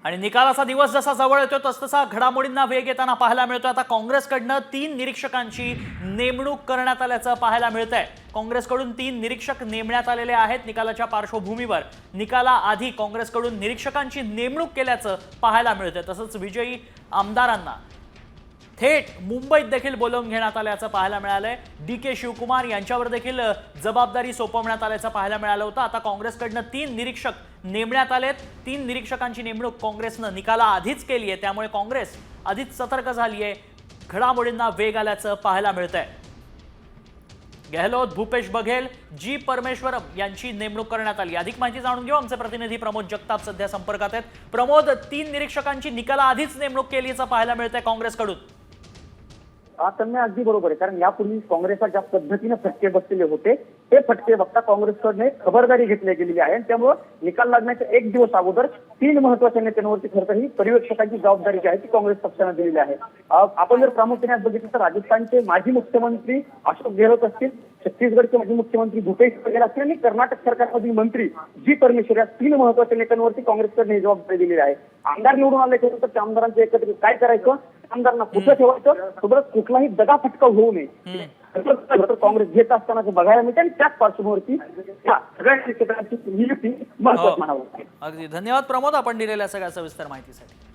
आणि निकालाचा दिवस जसा जवळ येतो तसतसा घडामोडींना वेग येताना पाहायला मिळतो। आता काँग्रेसकडनं 3 निरीक्षकांची नेमणूक करण्यात आल्याचं पाहायला मिळतंय। काँग्रेसकडून 3 निरीक्षक नेमण्यात आलेले आहेत। निकालाच्या पार्श्वभूमीवर निकालाआधी काँग्रेसकडून निरीक्षकांची नेमणूक केल्याचं पाहायला मिळतंय। तसंच विजयी आमदारांना थेट मुंबईत देखील बोलावून घेण्यात आल्याचं पाहायला मिळालंय। DK शिवकुमार यांच्यावर देखील जबाबदारी सोपवण्यात आल्याचं पाहायला मिळालं होतं। आता काँग्रेसकडनं 3 निरीक्षक नेमण्यात आलेत। 3 निरीक्षकांची नेमणूक काँग्रेसनं निकालाआधीच केली आहे, त्यामुळे काँग्रेस आधीच सतर्क झाली आहे। घडामोडींना वेग आल्याचं पाहायला मिळतंय। गहलोत, भूपेश बघेल, जी परमेश्वरम यांची नेमणूक करण्यात आली। अधिक माहिती जाणून घेऊ, आमचे प्रतिनिधी प्रमोद जगताप सध्या संपर्कात आहेत। प्रमोद, 3 निरीक्षकांची निकालाआधीच नेमणूक केल्याचं पाहायला मिळतंय काँग्रेसकडून। त्यांना अगदी बरोबर आहे, कारण यापूर्वी काँग्रेसला ज्या पद्धतीने फटके बसलेले होते ते फटके बघता काँग्रेसकडे खबरदारी घेतली गेलेली आहे आणि त्यामुळे निकाल लागण्याच्या 1 दिवस अगोदर 3 महत्त्वाच्या नेत्यांवरती खरं ही पर्यवेक्षकांची जबाबदारी जी आहे ती काँग्रेस पक्षाने दिलेली आहे। आपण जर प्रामुख्याने बघितलं तर राजस्थानचे माजी मुख्यमंत्री अशोक गहलोत असतील, छत्तीसगडचे माजी मुख्यमंत्री भूपेश बघेल असतील आणि कर्नाटक सरकारमधील मंत्री जी परमेश्वर या 3 महत्त्वाच्या नेत्यांवरती काँग्रेसकडे जबाबदारी दिलेली आहे। आमदार निवडून आले तर त्या आमदारांचे एकत्रित काय करायचं, आमदारांना कुठं ठेवायचं, सोबत कुठलाही दगाफटका होऊ नये काँग्रेस घेत असताना बघायला मिळते आणि त्याच पार्श्वभूमीवरती सगळ्या क्षेत्राची नियुक्ती महत्त्वाची म्हणावं। अगदी धन्यवाद प्रमोद, आपण दिलेल्या सगळ्या सविस्तर माहितीसाठी।